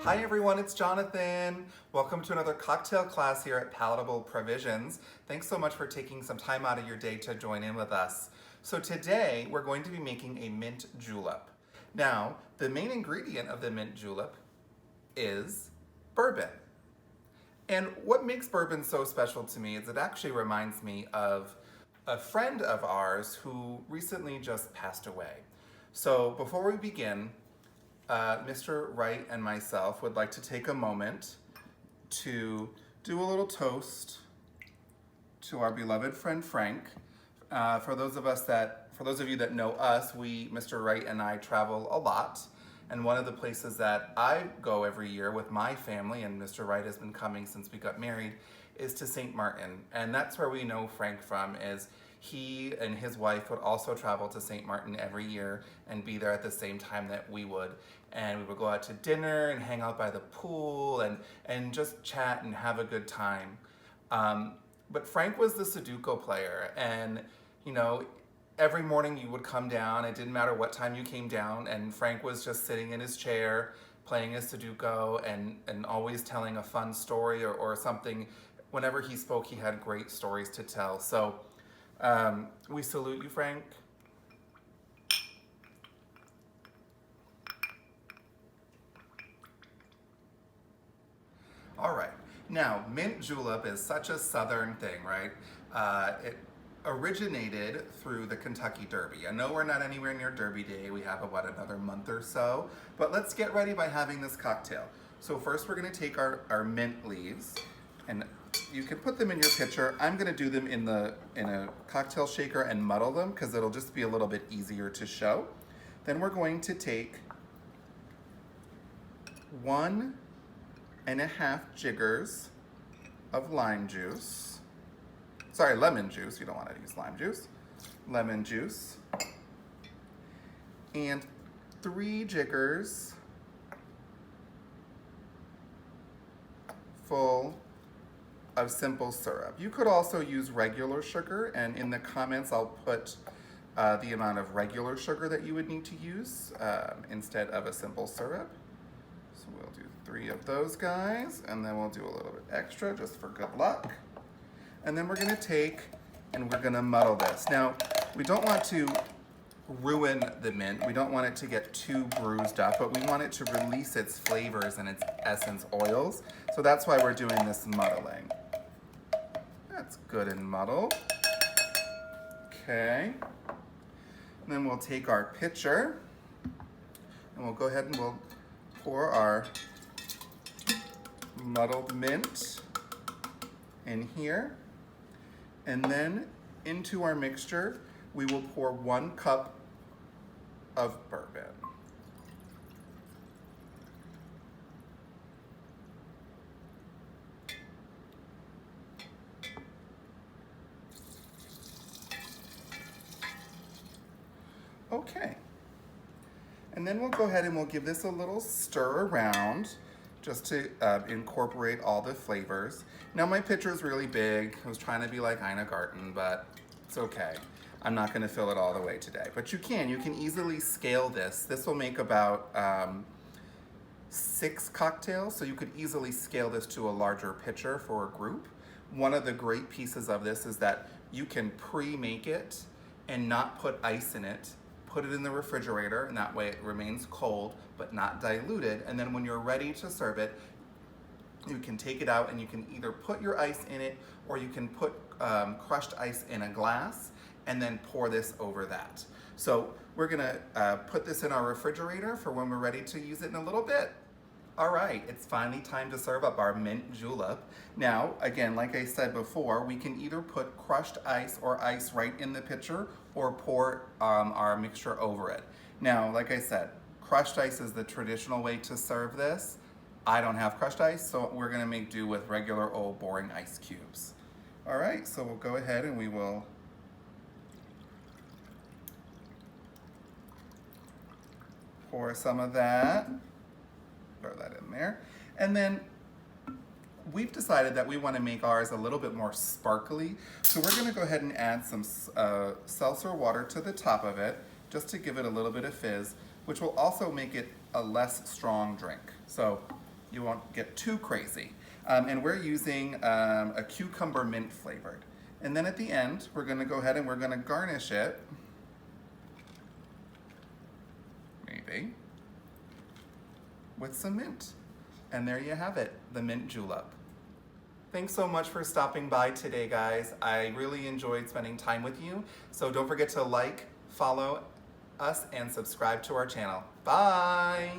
Hi everyone, it's Jonathan. Welcome to another cocktail class here at Palatable Provisions. Thanks so much for taking some time out of your day to join in with us. So today we're going to be making a mint julep. Now, the main ingredient of the mint julep is bourbon. And what makes bourbon so special to me is it actually reminds me of a friend of ours who recently just passed away. So before we begin, Mr. Wright and myself would like to take a moment to do a little toast to our beloved friend Frank. For those of you that know us, Mr. Wright and I travel a lot. And one of the places that I go every year with my family, and Mr. Wright has been coming since we got married, is to St. Martin. And that's where we know Frank from, is he and his wife would also travel to St. Martin every year and be there at the same time that we would. And we would go out to dinner and hang out by the pool and just chat and have a good time. But Frank was the Sudoku player, and every morning you would come down, it didn't matter what time you came down, and Frank was just sitting in his chair playing his Sudoku and always telling a fun story or something. Whenever he spoke, he had great stories to tell. So we salute you, Frank. All right, now mint julep is such a southern thing, right? It originated through the Kentucky Derby. I know we're not anywhere near Derby Day. We have about another month or so, but let's get ready by having this cocktail. So first we're gonna take our mint leaves, and you can put them in your pitcher. I'm gonna do them in a cocktail shaker and muddle them because it'll just be a little bit easier to show. Then we're going to take 1.5 jiggers of lemon juice. You don't want to use lime juice. Lemon juice. And 3 jiggers full of simple syrup. You could also use regular sugar, and in the comments I'll put the amount of regular sugar that you would need to use instead of a simple syrup. So we'll do 3 of those guys, and then we'll do a little bit extra just for good luck. And then we're gonna take and we're gonna muddle this. Now, we don't want to ruin the mint. We don't want it to get too bruised up, but we want it to release its flavors and its essence oils. So that's why we're doing this muddling. That's good and muddled. Okay. And then we'll take our pitcher and we'll go ahead and we'll pour our muddled mint in here. And then into our mixture, we will pour 1 cup of bourbon. Okay. And then we'll go ahead and we'll give this a little stir around just to incorporate all the flavors. Now my pitcher is really big. I was trying to be like Ina Garten, but it's okay. I'm not gonna fill it all the way today, but you can easily scale this. This will make about 6 cocktails, so you could easily scale this to a larger pitcher for a group. One of the great pieces of this is that you can pre-make it and not put ice in it. Put it in the refrigerator, and that way it remains cold but not diluted. And then when you're ready to serve it, you can take it out and you can either put your ice in it or you can put crushed ice in a glass and then pour this over that. So we're gonna put this in our refrigerator for when we're ready to use it in a little bit. All right, it's finally time to serve up our mint julep. Now, again, like I said before, we can either put crushed ice or ice right in the pitcher or pour our mixture over it. Now, like I said, crushed ice is the traditional way to serve this. I don't have crushed ice, so we're gonna make do with regular old boring ice cubes. All right, so we'll go ahead and we will pour some of that. Throw that in there. And then we've decided that we want to make ours a little bit more sparkly. So we're going to go ahead and add some seltzer water to the top of it just to give it a little bit of fizz, which will also make it a less strong drink. So You won't get too crazy. And we're using a cucumber mint flavored. And then at the end, we're gonna go ahead and we're gonna garnish it, maybe, with some mint. And there you have it, the mint julep. Thanks so much for stopping by today, guys. I really enjoyed spending time with you. So don't forget to like, follow us, and subscribe to our channel. Bye!